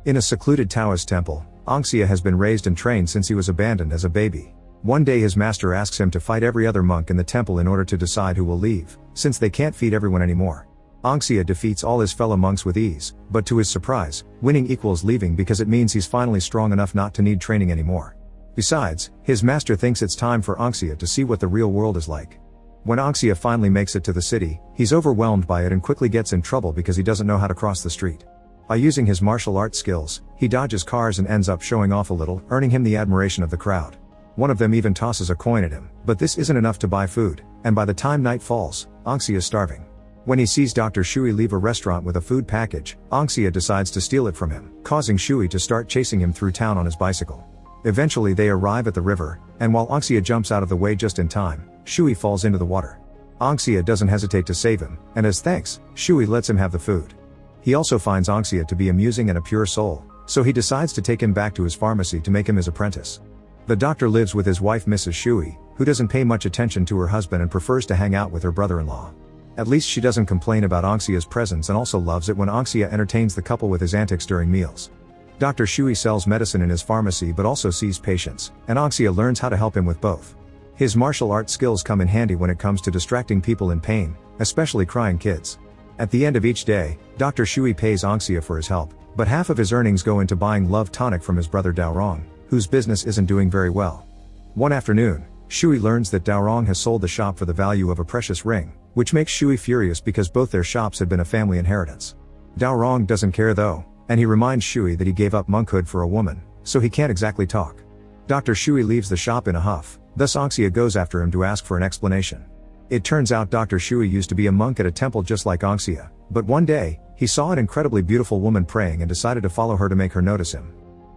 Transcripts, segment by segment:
In a secluded Taoist temple, Anxia has been raised and trained since he was abandoned as a baby. One day his master asks him to fight every other monk in the temple in order to decide who will leave, since they can't feed everyone anymore. Anxia defeats all his fellow monks with ease, but to his surprise, winning equals leaving because it means he's finally strong enough not to need training anymore. Besides, his master thinks it's time for Anxia to see what the real world is like. When Anxia finally makes it to the city, he's overwhelmed by it and quickly gets in trouble because he doesn't know how to cross the street. By using his martial arts skills, he dodges cars and ends up showing off a little, earning him the admiration of the crowd. One of them even tosses a coin at him, but this isn't enough to buy food, and by the time night falls, Anxia is starving. When he sees Dr. Shui leave a restaurant with a food package, Anxia decides to steal it from him, causing Shui to start chasing him through town on his bicycle. Eventually they arrive at the river, and while Anxia jumps out of the way just in time, Shui falls into the water. Anxia doesn't hesitate to save him, and as thanks, Shui lets him have the food. He also finds Anxia to be amusing and a pure soul, so he decides to take him back to his pharmacy to make him his apprentice. The doctor lives with his wife Mrs. Shui, who doesn't pay much attention to her husband and prefers to hang out with her brother-in-law. At least she doesn't complain about Anxia's presence and also loves it when Anxia entertains the couple with his antics during meals. Dr. Shui sells medicine in his pharmacy but also sees patients, and Anxia learns how to help him with both. His martial arts skills come in handy when it comes to distracting people in pain, especially crying kids. At the end of each day, Dr. Shui pays Anxia for his help, but half of his earnings go into buying love tonic from his brother Daorong, whose business isn't doing very well. One afternoon, Shui learns that Daorong has sold the shop for the value of a precious ring, which makes Shui furious because both their shops had been a family inheritance. Daorong doesn't care though, and he reminds Shui that he gave up monkhood for a woman, so he can't exactly talk. Dr. Shui leaves the shop in a huff, thus Anxia goes after him to ask for an explanation. It turns out Dr. Shui used to be a monk at a temple just like Anxia, but one day, he saw an incredibly beautiful woman praying and decided to follow her to make her notice him.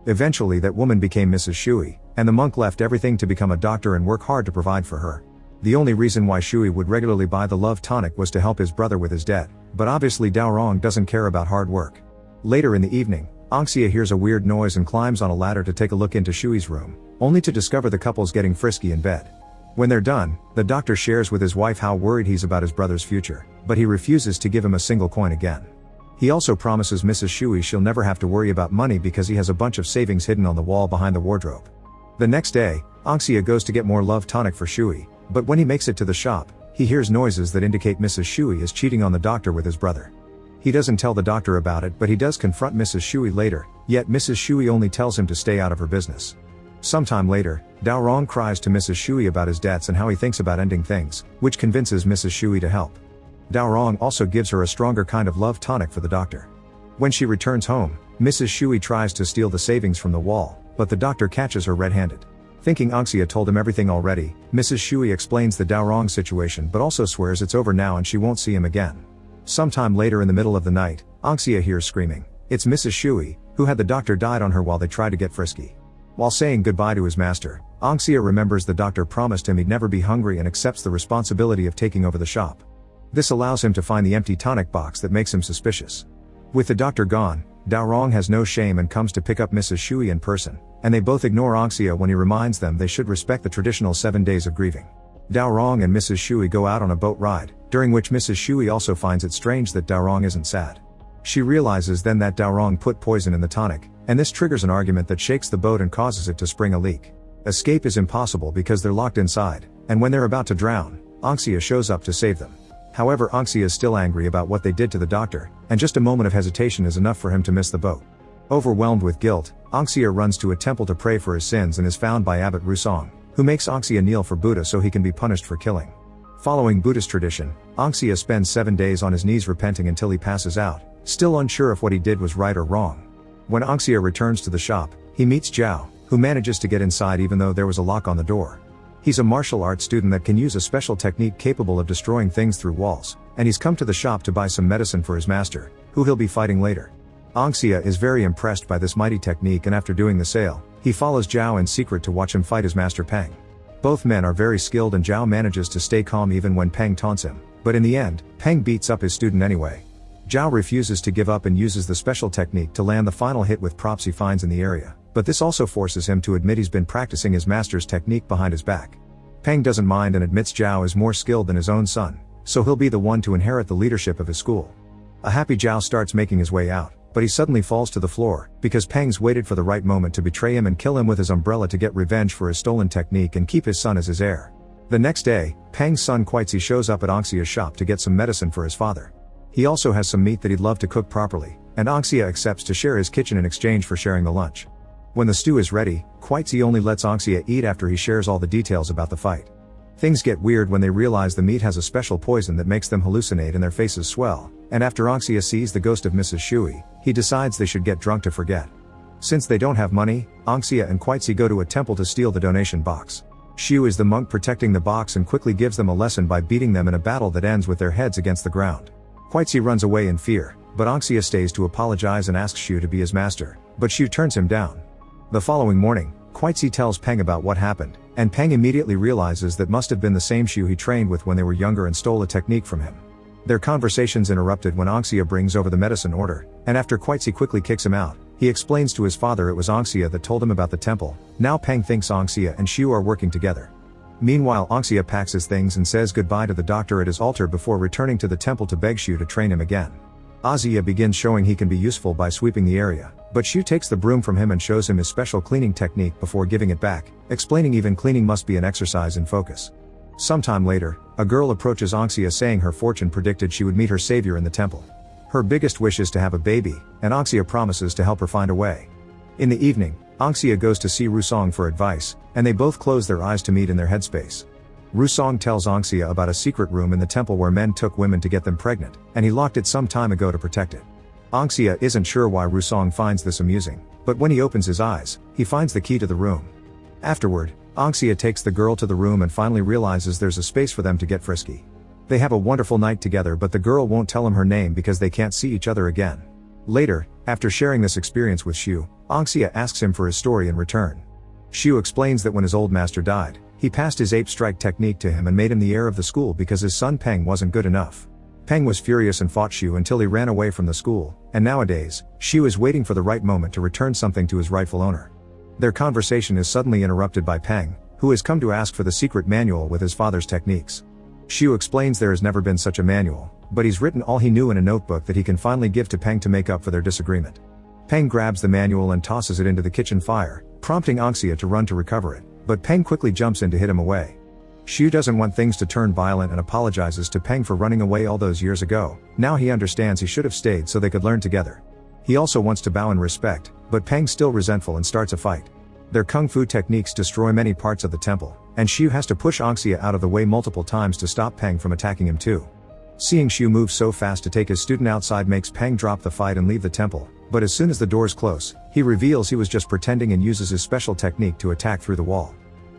Eventually that woman became Mrs. Shui, and the monk left everything to become a doctor and work hard to provide for her. The only reason why Shui would regularly buy the love tonic was to help his brother with his debt, but obviously Daorong doesn't care about hard work. Later in the evening, Anxia hears a weird noise and climbs on a ladder to take a look into Shui's room, only to discover the couple's getting frisky in bed. When they're done, the doctor shares with his wife how worried he's about his brother's future, but he refuses to give him a single coin again. He also promises Mrs. Shui she'll never have to worry about money because he has a bunch of savings hidden on the wall behind the wardrobe. The next day, Anxia goes to get more love tonic for Shui, but when he makes it to the shop, he hears noises that indicate Mrs. Shui is cheating on the doctor with his brother. He doesn't tell the doctor about it, but he does confront Mrs. Shui later, yet Mrs. Shui only tells him to stay out of her business. Sometime later, Daorong cries to Mrs. Shui about his debts and how he thinks about ending things, which convinces Mrs. Shui to help. Daorong also gives her a stronger kind of love tonic for the doctor. When she returns home, Mrs. Shui tries to steal the savings from the wall, but the doctor catches her red-handed. Thinking Anxia told him everything already, Mrs. Shui explains the Daorong situation but also swears it's over now and she won't see him again. Sometime later in the middle of the night, Anxia hears screaming. It's Mrs. Shui, who had the doctor died on her while they tried to get frisky. While saying goodbye to his master, Anxia remembers the doctor promised him he'd never be hungry and accepts the responsibility of taking over the shop. This allows him to find the empty tonic box that makes him suspicious. With the doctor gone, Daorong has no shame and comes to pick up Mrs. Shui in person, and they both ignore Anxia when he reminds them they should respect the traditional 7 days of grieving. Daorong and Mrs. Shui go out on a boat ride, during which Mrs. Shui also finds it strange that Daorong isn't sad. She realizes then that Daorong put poison in the tonic, and this triggers an argument that shakes the boat and causes it to spring a leak. Escape is impossible because they're locked inside, and when they're about to drown, Anxia shows up to save them. However, Anxia is still angry about what they did to the doctor, and just a moment of hesitation is enough for him to miss the boat. Overwhelmed with guilt, Anxia runs to a temple to pray for his sins and is found by Abbot Rusong, who makes Anxia kneel for Buddha so he can be punished for killing. Following Buddhist tradition, Anxia spends 7 days on his knees repenting until he passes out, still unsure if what he did was right or wrong. When Anxia returns to the shop, he meets Zhao, who manages to get inside even though there was a lock on the door. He's a martial arts student that can use a special technique capable of destroying things through walls, and he's come to the shop to buy some medicine for his master, who he'll be fighting later. Anxia is very impressed by this mighty technique, and after doing the sale, he follows Zhao in secret to watch him fight his master Peng. Both men are very skilled and Zhao manages to stay calm even when Peng taunts him, but in the end, Peng beats up his student anyway. Zhao refuses to give up and uses the special technique to land the final hit with props he finds in the area, but this also forces him to admit he's been practicing his master's technique behind his back. Peng doesn't mind and admits Zhao is more skilled than his own son, so he'll be the one to inherit the leadership of his school. A happy Zhao starts making his way out, but he suddenly falls to the floor, because Peng's waited for the right moment to betray him and kill him with his umbrella to get revenge for his stolen technique and keep his son as his heir. The next day, Peng's son Quitesy shows up at Anxia's shop to get some medicine for his father. He also has some meat that he'd love to cook properly, and Anxia accepts to share his kitchen in exchange for sharing the lunch. When the stew is ready, Quitesy only lets Anxia eat after he shares all the details about the fight. Things get weird when they realize the meat has a special poison that makes them hallucinate and their faces swell, and after Anxia sees the ghost of Mrs. Shui, he decides they should get drunk to forget. Since they don't have money, Anxia and Quitesy go to a temple to steal the donation box. Shu is the monk protecting the box and quickly gives them a lesson by beating them in a battle that ends with their heads against the ground. Quitesy runs away in fear, but Anxia stays to apologize and asks Shu to be his master, but Shu turns him down. The following morning, Quitesy tells Peng about what happened, and Peng immediately realizes that must have been the same Shu he trained with when they were younger and stole a technique from him. Their conversation's interrupted when Anxia brings over the medicine order, and after Quitesy quickly kicks him out, he explains to his father it was Anxia that told him about the temple. Now Peng thinks Anxia and Shu are working together. Meanwhile, Anxia packs his things and says goodbye to the doctor at his altar before returning to the temple to beg Shu to train him again. Anxia begins showing he can be useful by sweeping the area, but Shu takes the broom from him and shows him his special cleaning technique before giving it back, explaining even cleaning must be an exercise in focus. Sometime later, a girl approaches Anxia saying her fortune predicted she would meet her savior in the temple. Her biggest wish is to have a baby, and Anxia promises to help her find a way. In the evening, Anxia goes to see Rusong for advice, and they both close their eyes to meet in their headspace. Rusong tells Anxia about a secret room in the temple where men took women to get them pregnant, and he locked it some time ago to protect it. Anxia isn't sure why Rusong finds this amusing, but when he opens his eyes, he finds the key to the room. Afterward, Anxia takes the girl to the room and finally realizes there's a space for them to get frisky. They have a wonderful night together, but the girl won't tell him her name because they can't see each other again. Later, after sharing this experience with Shu, Anxia asks him for his story in return. Shu explains that when his old master died, he passed his ape strike technique to him and made him the heir of the school because his son Peng wasn't good enough. Peng was furious and fought Shu until he ran away from the school, and nowadays, Shu is waiting for the right moment to return something to his rightful owner. Their conversation is suddenly interrupted by Peng, who has come to ask for the secret manual with his father's techniques. Shu explains there has never been such a manual, but he's written all he knew in a notebook that he can finally give to Peng to make up for their disagreement. Peng grabs the manual and tosses it into the kitchen fire, prompting Anxia to run to recover it, but Peng quickly jumps in to hit him away. Shu doesn't want things to turn violent and apologizes to Peng for running away all those years ago. Now he understands he should have stayed so they could learn together. He also wants to bow in respect, but Peng's still resentful and starts a fight. Their kung fu techniques destroy many parts of the temple, and Shu has to push Anxia out of the way multiple times to stop Peng from attacking him too. Seeing Shu move so fast to take his student outside makes Peng drop the fight and leave the temple, but as soon as the doors close, he reveals he was just pretending and uses his special technique to attack through the wall.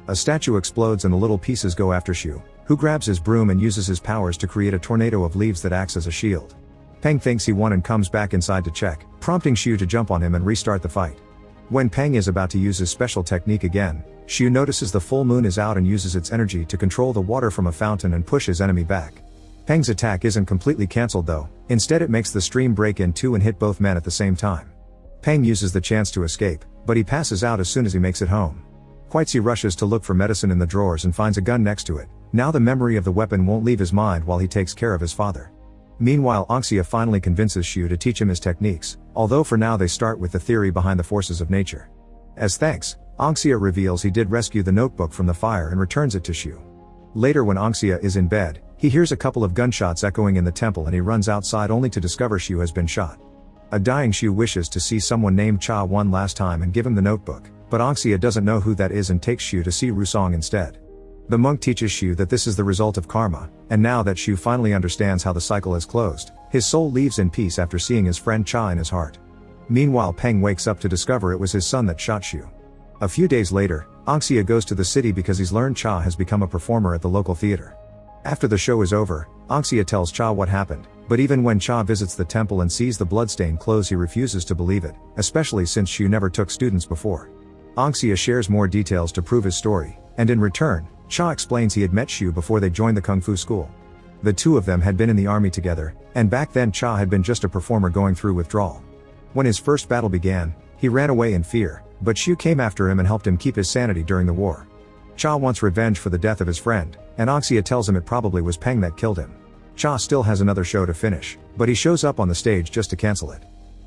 A statue explodes and the little pieces go after Shu, who grabs his broom and uses his powers to create a tornado of leaves that acts as a shield. Peng thinks he won and comes back inside to check, prompting Shu to jump on him and restart the fight. When Peng is about to use his special technique again, Shu notices the full moon is out and uses its energy to control the water from a fountain and push his enemy back. Peng's attack isn't completely cancelled though, instead it makes the stream break in two and hit both men at the same time. Peng uses the chance to escape, but he passes out as soon as he makes it home. Quitesy rushes to look for medicine in the drawers and finds a gun next to it. Now the memory of the weapon won't leave his mind while he takes care of his father. Meanwhile, Anxia finally convinces Shu to teach him his techniques, although for now they start with the theory behind the forces of nature. As thanks, Anxia reveals he did rescue the notebook from the fire and returns it to Shu. Later when Anxia is in bed, he hears a couple of gunshots echoing in the temple and he runs outside only to discover Shu has been shot. A dying Shu wishes to see someone named Cha one last time and give him the notebook, but Anxia doesn't know who that is and takes Shu to see Rusong instead. The monk teaches Shu that this is the result of karma, and now that Shu finally understands how the cycle has closed, his soul leaves in peace after seeing his friend Cha in his heart. Meanwhile, Peng wakes up to discover it was his son that shot Shu. A few days later, Anxia goes to the city because he's learned Cha has become a performer at the local theater. After the show is over, Anxia tells Cha what happened, but even when Cha visits the temple and sees the bloodstained clothes he refuses to believe it, especially since Shu never took students before. Anxia shares more details to prove his story, and in return, Cha explains he had met Shu before they joined the Kung Fu school. The two of them had been in the army together, and back then Cha had been just a performer going through withdrawal. When his first battle began, he ran away in fear, but Shu came after him and helped him keep his sanity during the war. Cha wants revenge for the death of his friend, and Anxia tells him it probably was Peng that killed him. Cha still has another show to finish, but he shows up on the stage just to cancel it.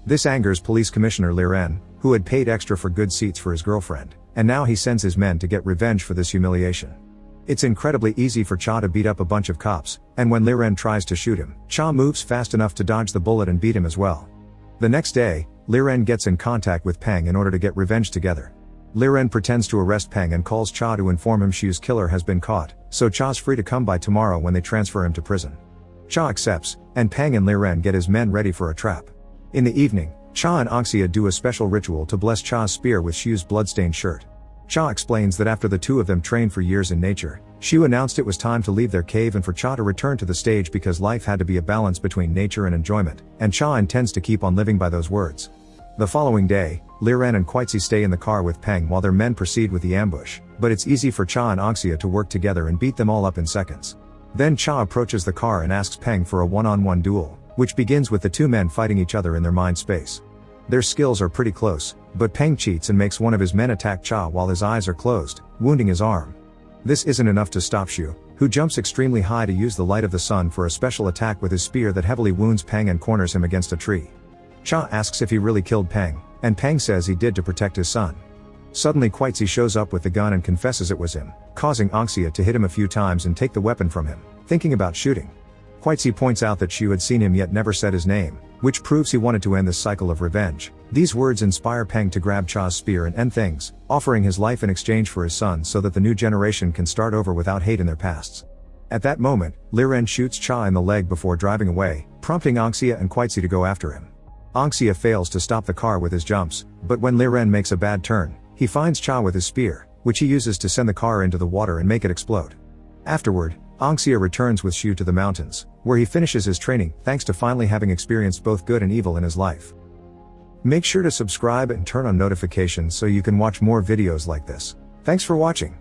This angers Police Commissioner Liren, who had paid extra for good seats for his girlfriend, and now he sends his men to get revenge for this humiliation. It's incredibly easy for Cha to beat up a bunch of cops, and when Liren tries to shoot him, Cha moves fast enough to dodge the bullet and beat him as well. The next day, Liren gets in contact with Peng in order to get revenge together. Liren pretends to arrest Peng and calls Cha to inform him Shu's killer has been caught, so Cha's free to come by tomorrow when they transfer him to prison. Cha accepts, and Peng and Liren get his men ready for a trap. In the evening, Cha and Anxia do a special ritual to bless Cha's spear with Shu's bloodstained shirt. Cha explains that after the two of them trained for years in nature, Shu announced it was time to leave their cave and for Cha to return to the stage because life had to be a balance between nature and enjoyment, and Cha intends to keep on living by those words. The following day, Liren and Quitzi stay in the car with Peng while their men proceed with the ambush, but it's easy for Cha and Anxia to work together and beat them all up in seconds. Then Cha approaches the car and asks Peng for a one-on-one duel, which begins with the two men fighting each other in their mind space. Their skills are pretty close, but Peng cheats and makes one of his men attack Cha while his eyes are closed, wounding his arm. This isn't enough to stop Shu, who jumps extremely high to use the light of the sun for a special attack with his spear that heavily wounds Peng and corners him against a tree. Cha asks if he really killed Peng, and Peng says he did to protect his son. Suddenly Quitzi shows up with the gun and confesses it was him, causing Anxia to hit him a few times and take the weapon from him, thinking about shooting. Quitzi points out that Shu had seen him yet never said his name, which proves he wanted to end this cycle of revenge. These words inspire Peng to grab Cha's spear and end things, offering his life in exchange for his son so that the new generation can start over without hate in their pasts. At that moment, Liren shoots Cha in the leg before driving away, prompting Anxia and Quitzi to go after him. Anxia fails to stop the car with his jumps, but when Liren makes a bad turn, he finds Cha with his spear, which he uses to send the car into the water and make it explode. Afterward, Anxia returns with Shu to the mountains, where he finishes his training, thanks to finally having experienced both good and evil in his life. Make sure to subscribe and turn on notifications so you can watch more videos like this. Thanks for watching.